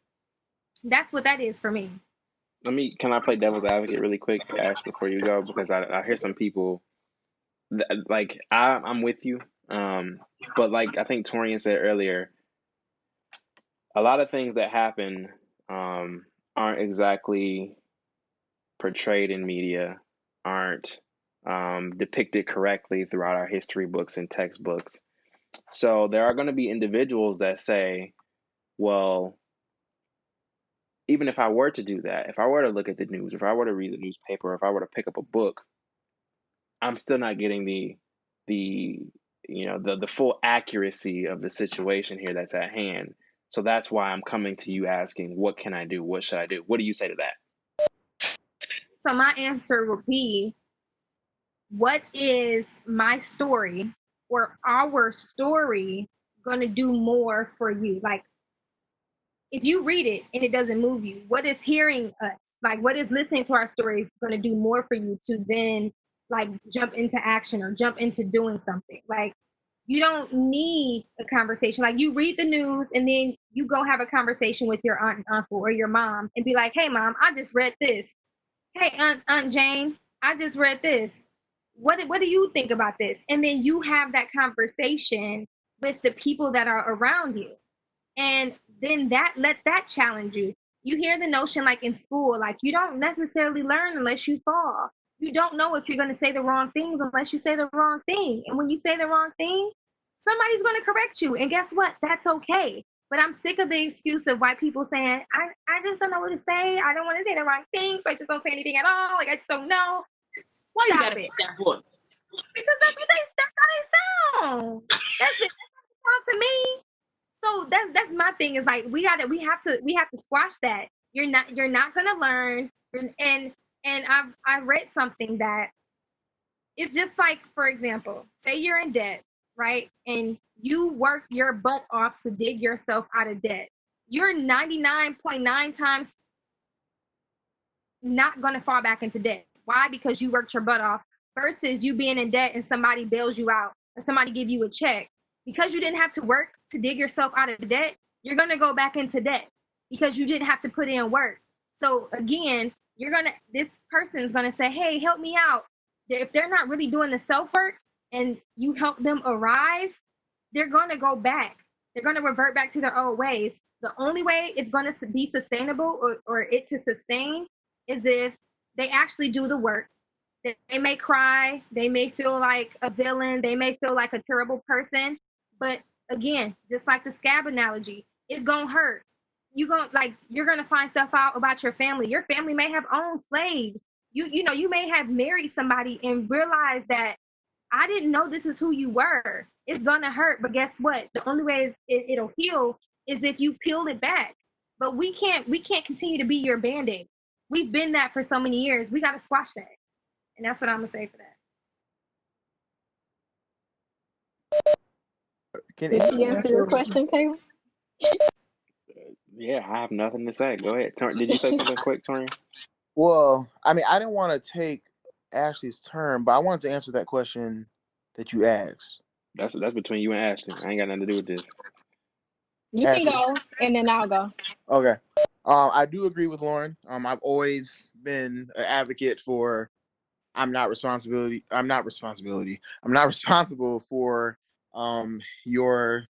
C: That's what that is for me.
A: Can I play devil's advocate really quick, Ash, before you go? Because I hear some people like I'm with you. But like I think Torian said earlier, a lot of things that happen aren't exactly portrayed in media, aren't depicted correctly throughout our history books and textbooks. So there are going to be individuals that say, well, even if I were to do that, if I were to look at the news, if I were to read the newspaper, if I were to pick up a book, I'm still not getting the full accuracy of the situation here that's at hand. So that's why I'm coming to you asking, what can I do? What should I do? What do you say to that?
C: So my answer would be, what is my story or our story going to do more for you? Like, if you read it and it doesn't move you, what is hearing us, like what is listening to our stories going to do more for you to then like jump into action or jump into doing something? Like, you don't need a conversation. Like, you read the news and then you go have a conversation with your aunt and uncle or your mom and be like, hey mom, I just read this. Hey aunt Jane, I just read this. what do you think about this? And then you have that conversation with the people that are around you. And then let that challenge you. You hear the notion like in school, like you don't necessarily learn unless you fall. You don't know if you're going to say the wrong things unless you say the wrong thing. And when you say the wrong thing, somebody's going to correct you. And guess what? That's okay. But I'm sick of the excuse of white people saying, I just don't know what to say. I don't want to say the wrong thing, so I just don't say anything at all. Like, I just don't know.
D: Why you gotta pick that voice?
C: Because that's how they sound. That's it. That's to me. So that's my thing, is like we have to squash that. You're not gonna learn. And I read something that it's just like, for example, say you're in debt, right? And you work your butt off to dig yourself out of debt. You're 99.9 times not gonna fall back into debt. Why? Because you worked your butt off, versus you being in debt and somebody bails you out or somebody give you a check. Because you didn't have to work to dig yourself out of debt, you're going to go back into debt because you didn't have to put in work. So again, this person is going to say, hey, help me out. If they're not really doing the self work and you help them arrive, they're going to go back. They're going to revert back to their old ways. The only way it's going to be sustainable or it to sustain is if they actually do the work. They may cry. They may feel like a villain. They may feel like a terrible person. But again, just like the scab analogy, it's gonna hurt. You're gonna find stuff out about your family. Your family may have owned slaves. You may have married somebody and realize that I didn't know this is who you were. It's gonna hurt, but guess what? The only way it'll heal is if you peel it back. But we can't continue to be your band-aid. We've been that for so many years. We gotta squash that. And that's what I'm gonna say for that.
E: Did she answer your question, Taylor?
A: Yeah, I have nothing to say. Go ahead. Did you say something quick, Torian?
B: Well, I mean, I didn't want to take Ashley's turn, but I wanted to answer that question that you asked.
A: That's between you and Ashley. I ain't got nothing to do with this.
E: You
B: Ashley.
E: can go, and then I'll go.
B: Okay. I do agree with Lauren. I've always been an advocate for I'm not responsible for your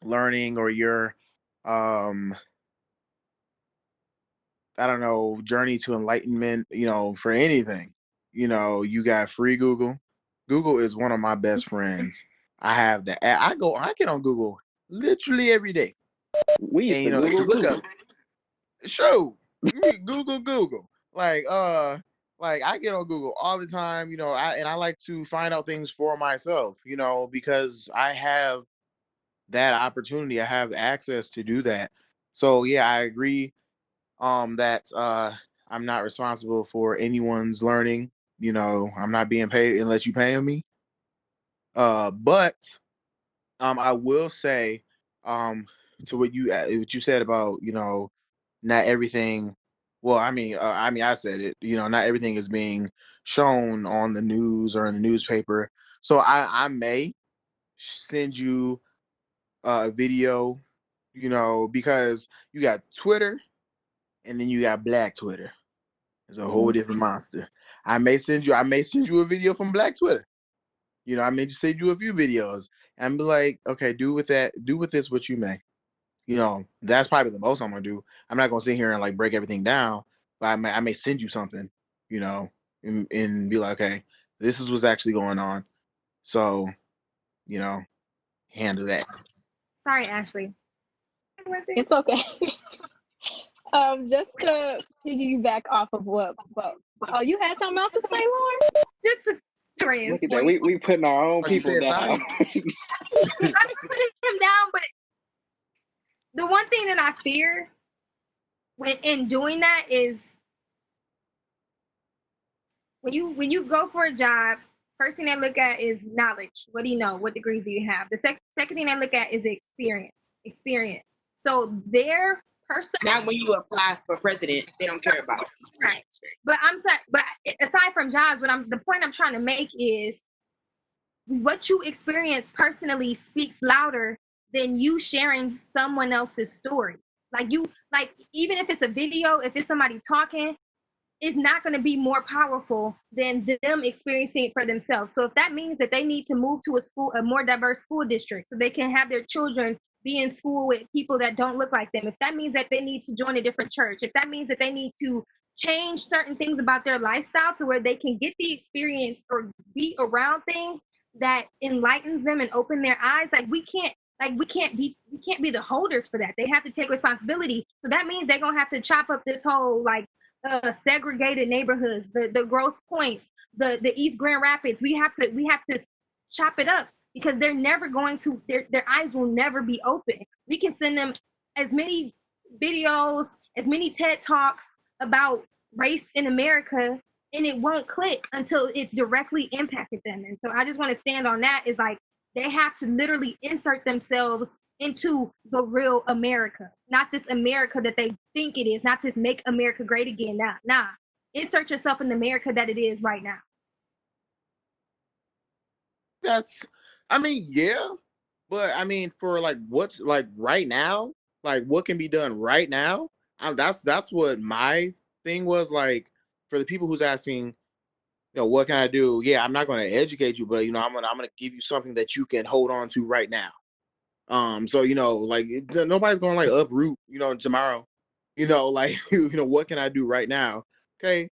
B: learning or your I don't know, journey to enlightenment, for anything. You got free Google. Google is one of my best friends. I have the I get on Google literally every day.
A: We used to
B: Google
A: look
B: up. Show Google. Like I get on Google all the time, I like to find out things for myself, because I have that opportunity. I have access to do that. So yeah, I agree that I'm not responsible for anyone's learning. I'm not being paid unless you pay me. But I will say to what you said about, not everything. Well, I said it. Not everything is being shown on the news or in the newspaper. So I may send you a video, because you got Twitter and then you got Black Twitter. It's a whole different monster. I may send you a video from Black Twitter. I may just send you a few videos and be like, okay, do with this what you may. That's probably the most I'm gonna do. I'm not gonna sit here and like break everything down, but I may send you something, and be like, okay, this is what's actually going on. So, handle that.
C: Sorry, Ashley.
E: It's okay. Just to piggyback off of what you had something else to say, Lauren?
C: Just to Torian's
A: Look at that.
C: point.
A: We putting our own people down.
C: I'm putting him down, but the one thing that I fear when in doing that is when you go for a job, first thing they look at is knowledge. What do you know? What degrees do you have? The second thing they look at is experience. So their person.
D: Not when you apply for president, they don't care about it.
C: Right. But aside from jobs, the point I'm trying to make is what you experience personally speaks louder than you sharing someone else's story. Like even if it's a video, if it's somebody talking, is not going to be more powerful than them experiencing it for themselves. So if that means that they need to move to a more diverse school district so they can have their children be in school with people that don't look like them, if that means that they need to join a different church, if that means that they need to change certain things about their lifestyle to where they can get the experience or be around things that enlightens them and open their eyes, we can't be the holders for that. They have to take responsibility. So that means they're gonna have to chop up this whole segregated neighborhoods, the Grosse Points, the East Grand Rapids. We have to chop it up because they're never going to their eyes will never be open. We can send them as many videos, as many TED Talks about race in America, and it won't click until it's directly impacted them. And so I just want to stand on that, is like they have to literally insert themselves into the real America, not this America that they think it is, not this make America great again. Nah. Insert yourself in the America that it is right now.
B: Yeah, but for like what's like right now, like what can be done right now. That's what my thing was, like, for the people who's asking, what can I do? Yeah, I'm not going to educate you, but I'm gonna give you something that you can hold on to right now. So like nobody's going to like uproot tomorrow. Like what can I do right now? Okay,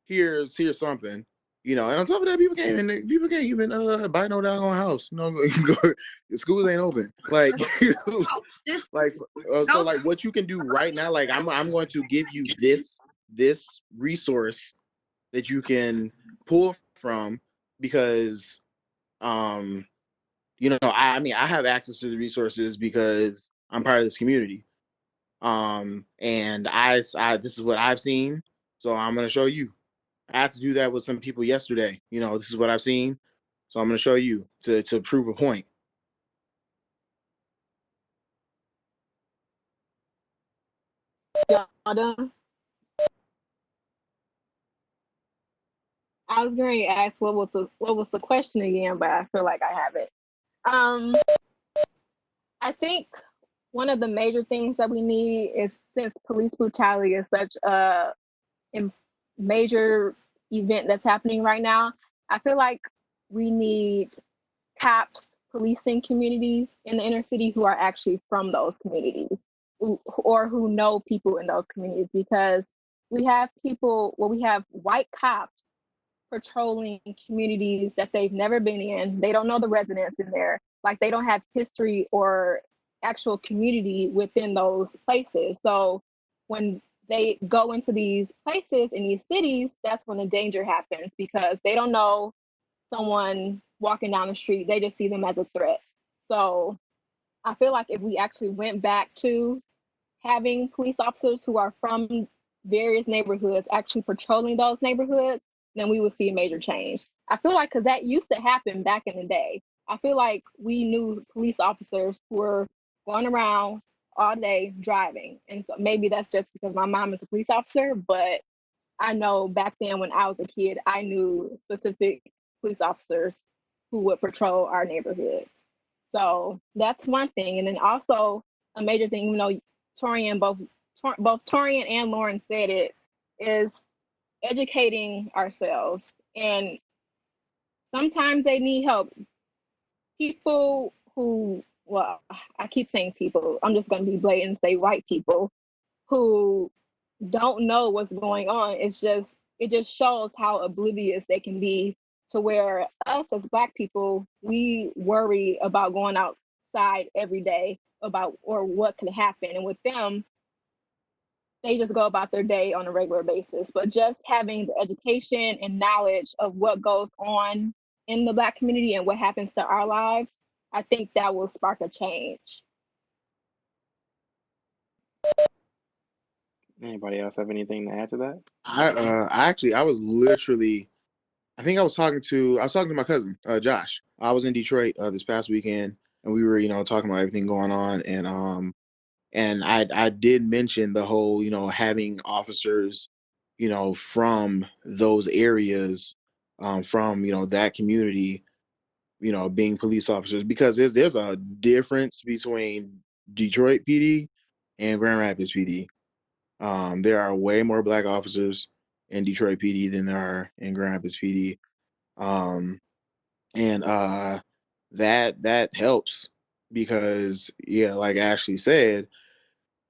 B: here's something. And on top of that, people can't even buy no doggone house. Schools ain't open. Like, so like what you can do right now. Like I'm going to give you this resource that you can pull from, because I have access to the resources because I'm part of this community. And this is what I've seen, so I'm going to show you. I had to do that with some people yesterday. This is what I've seen, so I'm going to show you to prove a point.
E: Y'all done? I was going to ask what was the question again, but I feel like I have it. I think one of the major things that we need is, since police brutality is such a major event that's happening right now, I feel like we need cops policing communities in the inner city who are actually from those communities, or who know people in those communities, because we have white cops patrolling communities that they've never been in. They don't know the residents in there. Like, they don't have history or actual community within those places. So when they go into these places in these cities, that's when the danger happens, because they don't know someone walking down the street. They just see them as a threat. So I feel like if we actually went back to having police officers who are from various neighborhoods actually patrolling those neighborhoods, then we would see a major change. I feel like, because that used to happen back in the day. I feel like we knew police officers who were going around all day driving. And so maybe that's just because my mom is a police officer, but I know back then when I was a kid, I knew specific police officers who would patrol our neighborhoods. So that's one thing. And then also a major thing, Torian, both Torian and Lauren said it, is educating ourselves. And sometimes they need help. People who, well, I keep saying people, I'm just going to be blatant and say white people who don't know what's going on. It just shows how oblivious they can be, to where us as Black people, we worry about going outside every day about or what could happen. And with them, they just go about their day on a regular basis. But just having the education and knowledge of what goes on in the Black community and what happens to our lives, I think that will spark a change.
A: Anybody else have anything to add to that?
B: I was literally, I think I was talking to my cousin, Josh. I was in Detroit this past weekend, and we were, talking about everything going on, and I did mention the whole, having officers, from those areas, from that community, being police officers, because there's a difference between Detroit PD and Grand Rapids PD. There are way more Black officers in Detroit PD than there are in Grand Rapids PD. Um, and that helps because yeah, like Ashley said,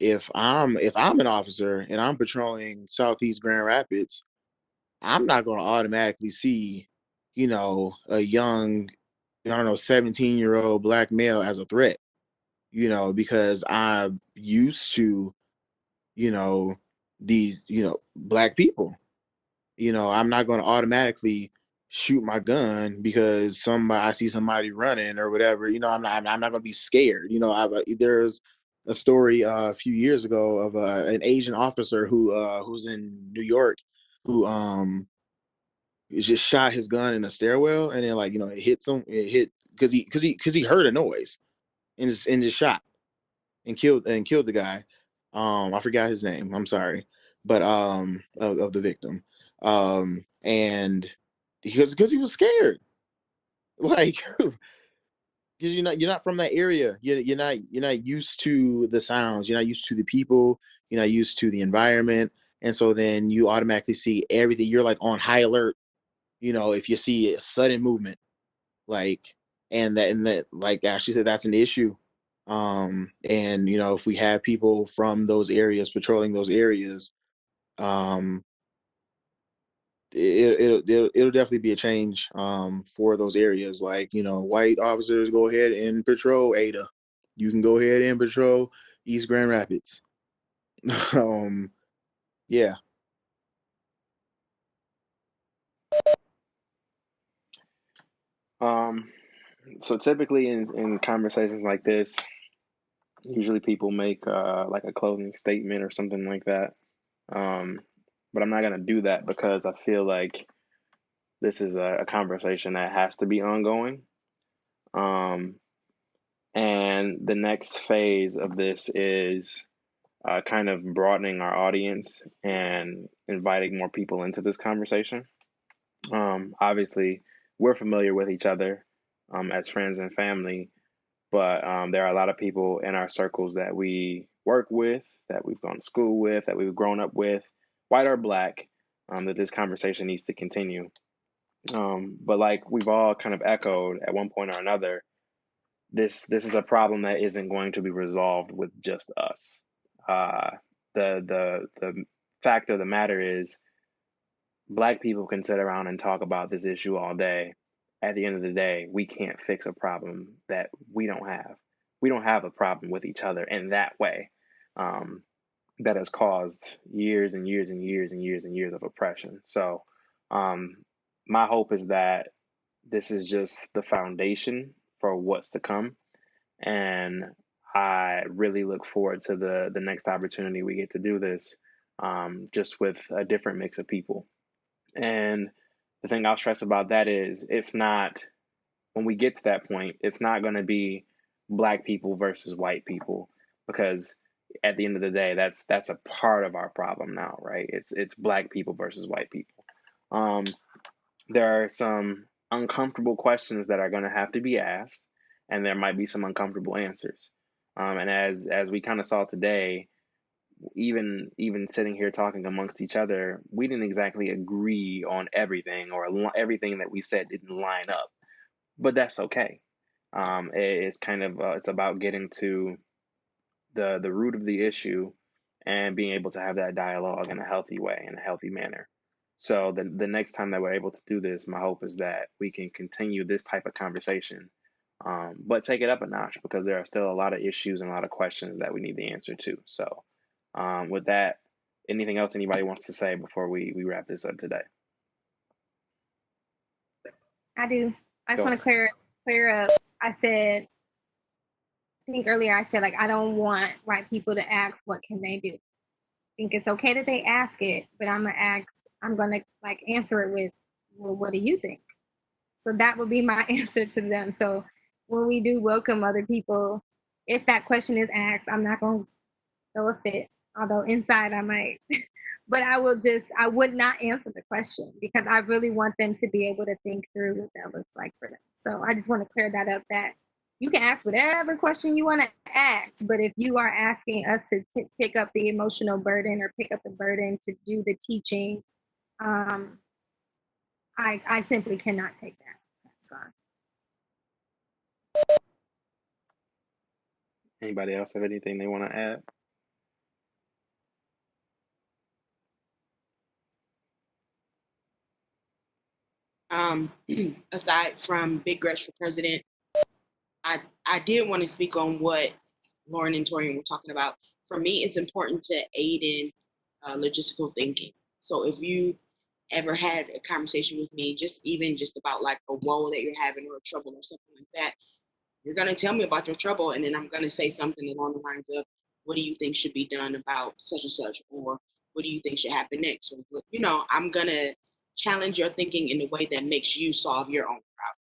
B: if I'm an officer and I'm patrolling Southeast Grand Rapids, I'm not going to automatically see, a young, I don't know, 17-year-old black male as a threat, because I'm used to, you know, these, black people. I'm not going to automatically shoot my gun because I see somebody running or whatever. I'm not going to be scared. There's a story a few years ago of an Asian officer who's in New York who just shot his gun in a stairwell and then it hits him. It hit because he heard a noise and just shot and killed the guy. I forgot his name. I'm sorry, but of the victim. And because he was scared, like because you're not from that area. You're not used to the sounds. You're not used to the people. You're not used to the environment, and so then you automatically see everything. You're like on high alert. If you see a sudden movement, like and that like Ashley said, that's an issue. And if we have people from those areas patrolling those areas, um it'll definitely be a change for those areas. Like, white officers, go ahead and patrol Ada. You can go ahead and patrol East Grand Rapids. um yeah.
A: Um, so typically in conversations like this, usually people make like a closing statement or something like that. Um, but I'm not gonna do that because I feel like this is a conversation that has to be ongoing. Um, and the next phase of this is kind of broadening our audience and inviting more people into this conversation. Obviously, we're familiar with each other as friends and family, but there are a lot of people in our circles that we work with, that we've gone to school with, that we've grown up with, white or black, that this conversation needs to continue. But like we've all kind of echoed at one point or another, this is a problem that isn't going to be resolved with just us. Uh, the fact of the matter is, black people can sit around and talk about this issue all day. At the end of the day, we can't fix a problem that we don't have. We don't have a problem with each other in that way. Um, that has caused years and years and years and years and years of oppression. So, um, my hope is that this is just the foundation for what's to come, and I really look forward to the next opportunity we get to do this, just with a different mix of people. And the thing I'll stress about that is it's not, when we get to that point, it's not going to be black people versus white people, because at the end of the day, that's a part of our problem now, right? It's black people versus white people. Um, there are some uncomfortable questions that are going to have to be asked, and there might be some uncomfortable answers. And as we kind of saw today, even sitting here talking amongst each other, we didn't exactly agree on everything, or everything that we said didn't line up. But that's okay. It's kind of it's about getting to the root of the issue and being able to have that dialogue in a healthy way, in a healthy manner. So the next time that we're able to do this, my hope is that we can continue this type of conversation, but take it up a notch, because there are still a lot of issues and a lot of questions that we need the answer to. So, with that, anything else anybody wants to say before we wrap this up today?
C: I do. I just
A: Go
C: want to clear up. I think earlier I said, like, I don't want white people to ask what can they do. I think it's okay that they ask it, but I'm gonna like answer it with, well, what do you think? So that would be my answer to them. So when we do welcome other people, if that question is asked, I'm not gonna throw a fit, although inside I might. But I would not answer the question, because I really want them to be able to think through what that looks like for them. So I just want to clear that up, that you can ask whatever question you want to ask, but if you are asking us to pick up the emotional burden or pick up the burden to do the teaching, Um, I simply cannot take that. That's fine.
A: Anybody else have anything they want to add?
D: Aside from Big Grush for president, I did want to speak on what Lauren and Torian were talking about. For me, it's important to aid in logistical thinking. So if you ever had a conversation with me, just about like a woe that you're having or a trouble or something like that, you're gonna tell me about your trouble, and then I'm gonna say something along the lines of, "What do you think should be done about such and such?" Or "What do you think should happen next?" Or I'm gonna challenge your thinking in a way that makes you solve your own problem.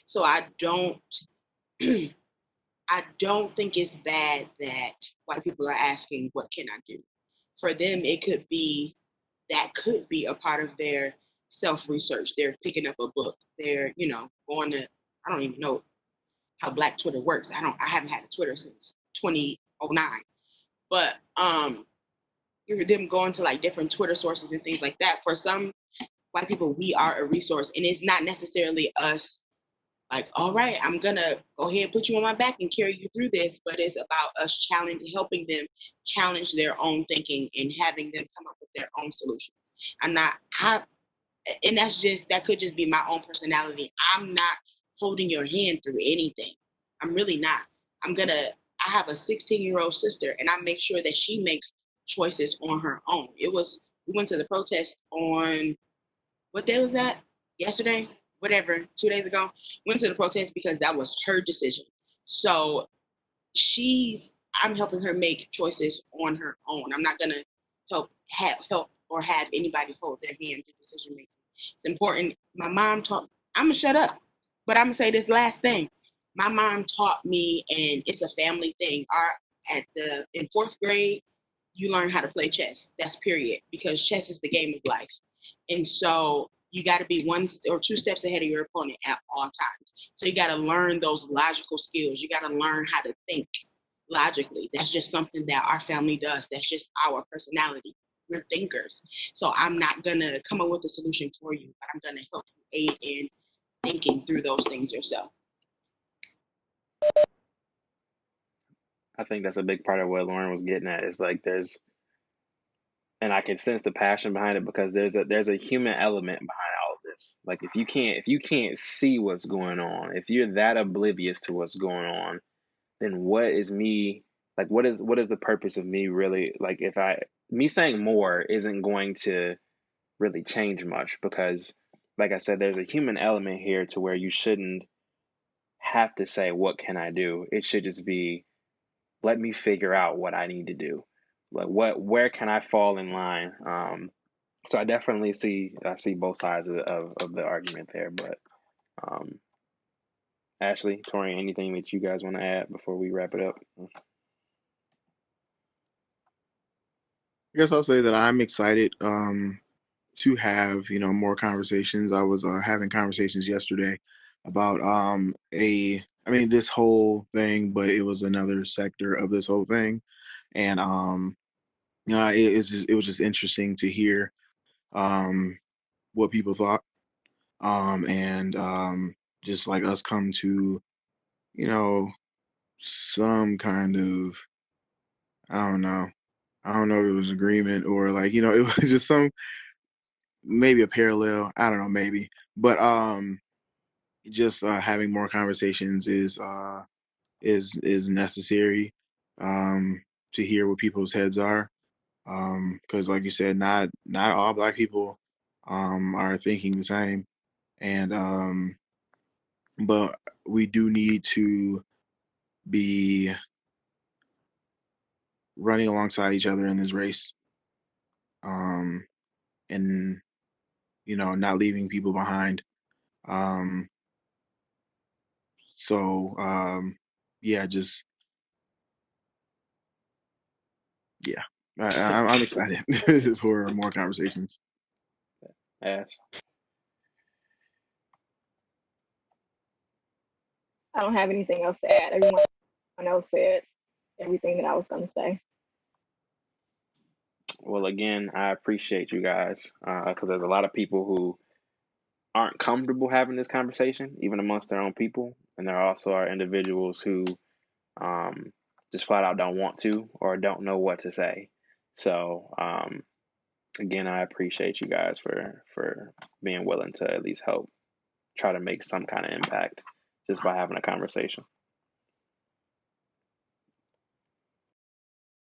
D: So I don't think it's bad that white people are asking, "What can I do?" For them, that could be a part of their self research. They're picking up a book. They're going to, I don't even know how Black Twitter works. I haven't had a Twitter since 2009. But them going to like different Twitter sources and things like that. For some white people, we are a resource, and it's not necessarily us like, all right, I'm gonna go ahead and put you on my back and carry you through this, but it's about us helping them challenge their own thinking and having them come up with their own solutions. I'm not, I, and that could just be my own personality. I'm not holding your hand through anything. I'm really not. I have a 16-year-old sister, and I make sure that she makes choices on her own. We went to the protest on, what day was that? Yesterday? Whatever, 2 days ago. Went to the protest because that was her decision. So I'm helping her make choices on her own. I'm not gonna help or have anybody hold their hand through decision making. It's important. My mom taught. I'm gonna shut up, but I'm gonna say this last thing. My mom taught me, and it's a family thing. In fourth grade, you learn how to play chess. That's period, because chess is the game of life. And so you got to be one or two steps ahead of your opponent at all times. So you got to learn those logical skills. You got to learn how to think logically. That's just something that our family does. That's just our personality. We're thinkers. So I'm not going to come up with a solution for you, but I'm going to help you aid in thinking through those things yourself.
A: I think that's a big part of what Lauren was getting at. Is like and I can sense the passion behind it, because there's a human element behind all of this. Like if you can't see what's going on, if you're that oblivious to what's going on, then what is me like? What is the purpose of me really? Like if me saying more isn't going to really change much, because like I said, there's a human element here to where you shouldn't have to say, what can I do? It should just be, let me figure out what I need to do. Like where can I fall in line? So I see both sides of the argument there. But um, Ashley, Tori, anything that you guys want to add before we wrap it up?
B: I guess I'll say that I'm excited to have more conversations. I was having conversations yesterday about I mean, this whole thing, but it was another sector of this whole thing, and it was just interesting to hear what people thought, and just like us come to you know some kind of, I don't know. I don't know if it was agreement or like, it was just maybe a parallel. I don't know, maybe. But just having more conversations is necessary to hear what people's heads are. Because like you said, not all Black people are thinking the same. And but we do need to be running alongside each other in this race. Um and not leaving people behind. Um, so yeah, just yeah, I'm excited for more conversations.
A: Ash?
E: I don't have anything else to add. Everyone else said everything that I was going to say.
A: Well, again, I appreciate you guys because there's a lot of people who aren't comfortable having this conversation, even amongst their own people, and there also are individuals who um, just flat out don't want to or don't know what to say. So again, I appreciate you guys for being willing to at least help try to make some kind of impact just by having a conversation.